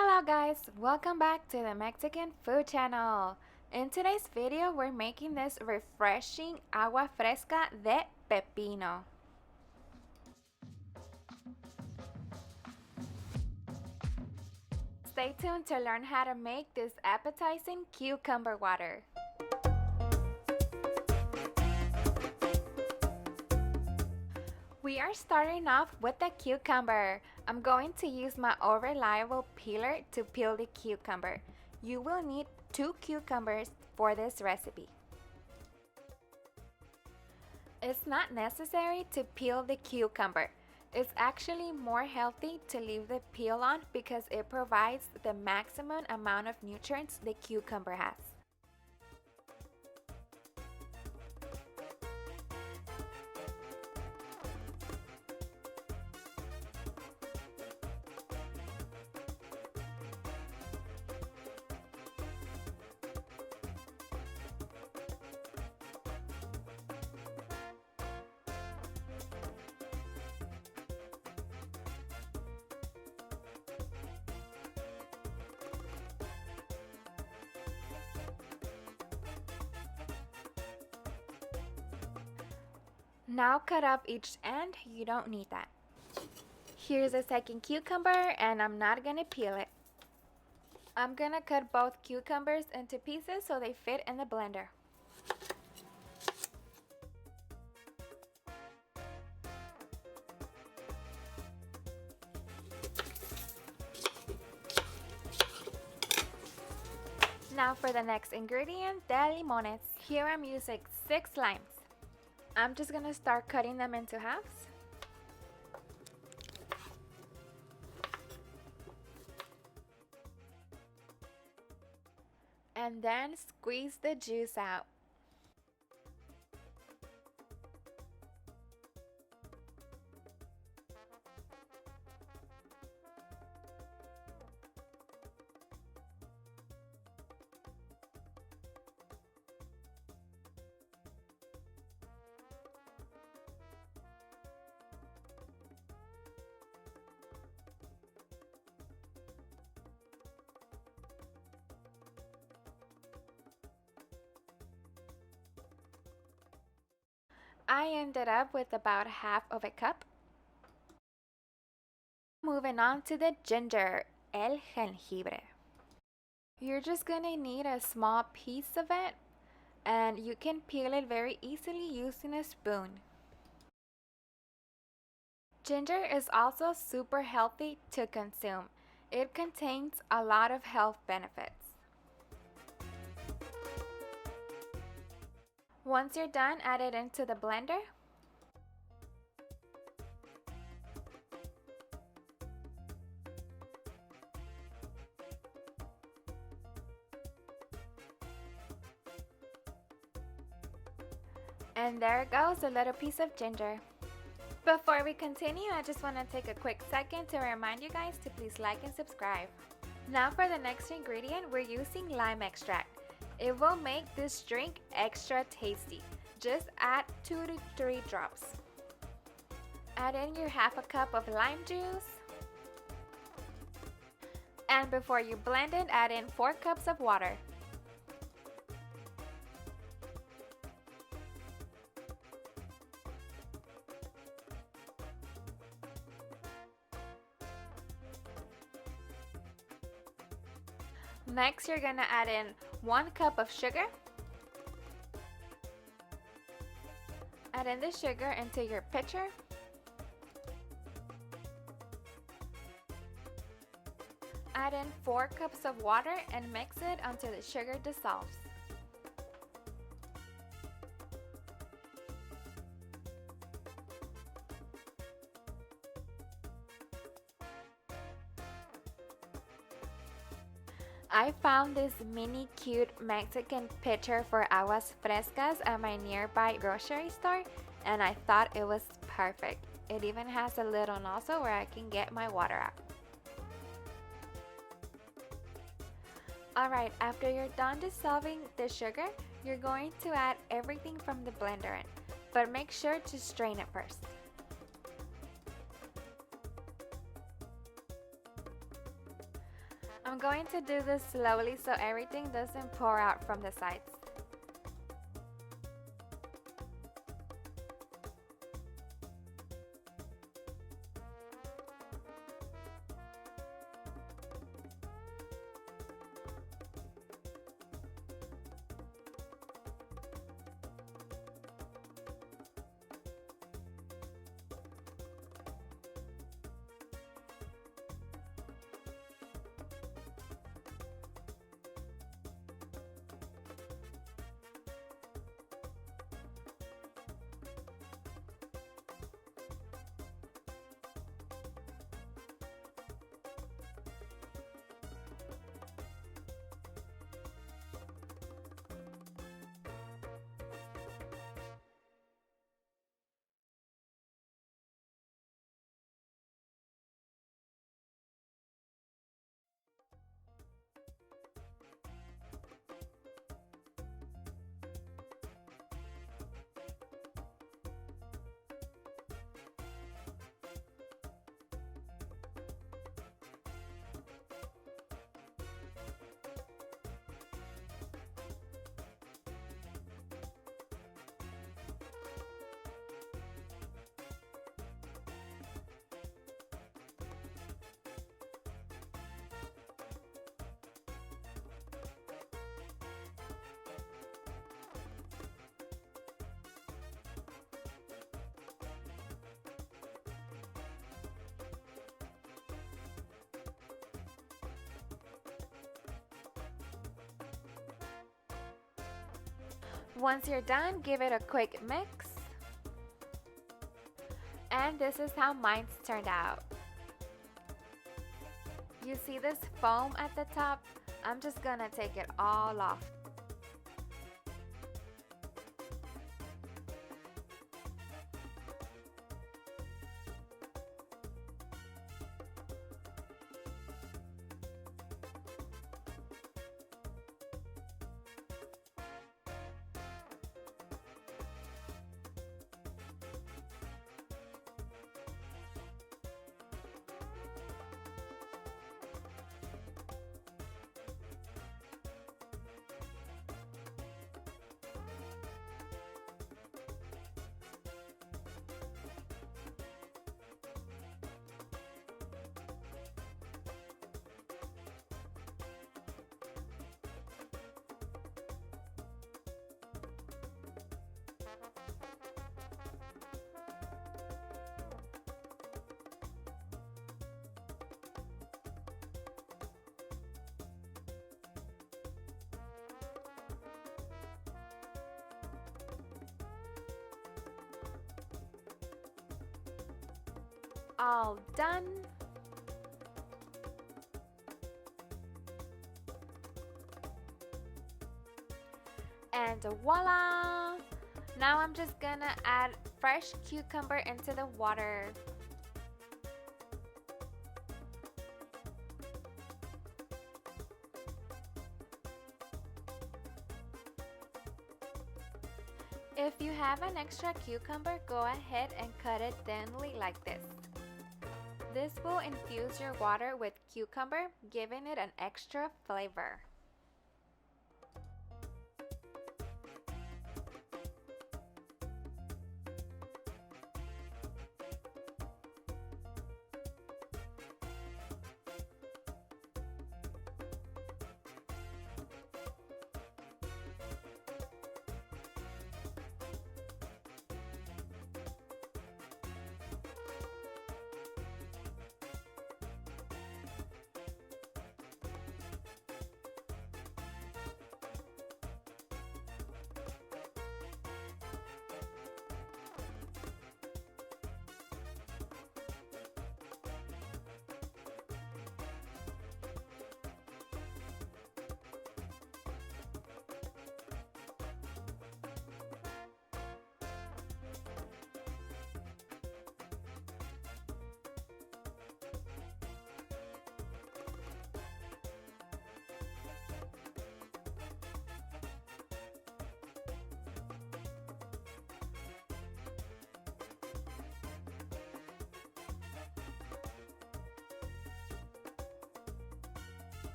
Hello guys, welcome back to the Mexican food channel. In today's video, we're making this refreshing agua fresca de pepino. Stay tuned to learn how to make this appetizing cucumber water. We are starting off with the cucumber. I'm going to use my all-reliable peeler to peel the cucumber. You will need 2 cucumbers for this recipe. It's not necessary to peel the cucumber. It's actually more healthy to leave the peel on because it provides the maximum amount of nutrients the cucumber has. Now cut off each end, you don't need that. Here's a second cucumber and I'm not gonna peel it. I'm gonna cut both cucumbers into pieces so they fit in the blender. Now for the next ingredient, the limones. Here I'm using 6 limes. I'm just gonna start cutting them into halves. And then squeeze the juice out. I ended up with about half of a cup. Moving on to the ginger, el jengibre. You're just gonna need a small piece of it, and you can peel it very easily using a spoon. Ginger is also super healthy to consume. It contains a lot of health benefits. Once you're done, add it into the blender. And there goes a little piece of ginger. Before we continue, I just want to take a quick second to remind you guys to please like and subscribe. Now for the next ingredient, we're using lime extract. It will make this drink extra tasty. Just add 2 to 3 drops. Add in your half a cup of lime juice. And before you blend it, add in 4 cups of water. Next, you're gonna add in 1 cup of sugar. Add in the sugar into your pitcher. Add in 4 cups of water and mix it until the sugar dissolves. I found this mini cute Mexican pitcher for aguas frescas at my nearby grocery store and I thought it was perfect. It even has a little nozzle where I can get my water out. Alright, after you're done dissolving the sugar, you're going to add everything from the blender in, but make sure to strain it first. I'm going to do this slowly so everything doesn't pour out from the sides. Once you're done, give it a quick mix. And this is how mine's turned out. You see this foam at the top? I'm just gonna take it all off. All done. And voila! Now I'm just gonna add fresh cucumber into the water. If you have an extra cucumber, go ahead and cut it thinly like this. This will infuse your water with cucumber, giving it an extra flavor.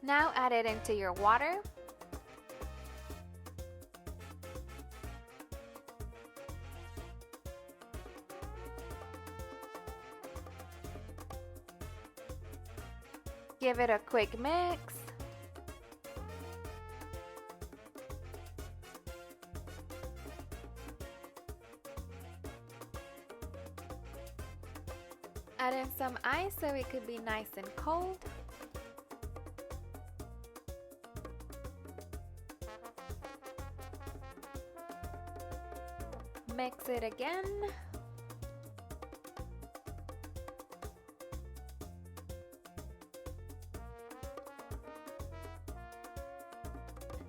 Now add it into your water. Give it a quick mix. Add in some ice so it could be nice and cold. Mix it again.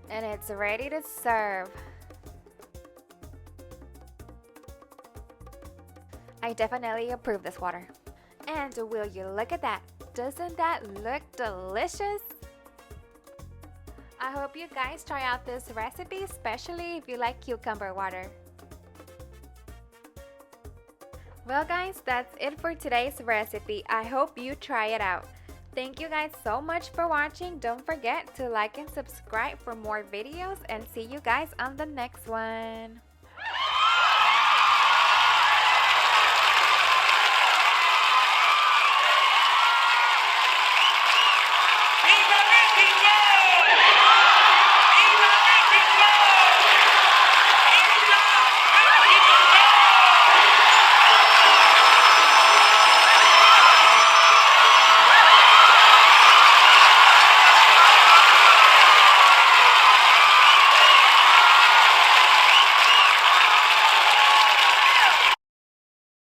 And it's ready to serve. I definitely approve this water. And will you look at that? Doesn't that look delicious? I hope you guys try out this recipe, especially if you like cucumber water. Well guys, that's it for today's recipe. I hope you try it out. Thank you guys so much for watching. Don't forget to like and subscribe for more videos, and see you guys on the next one.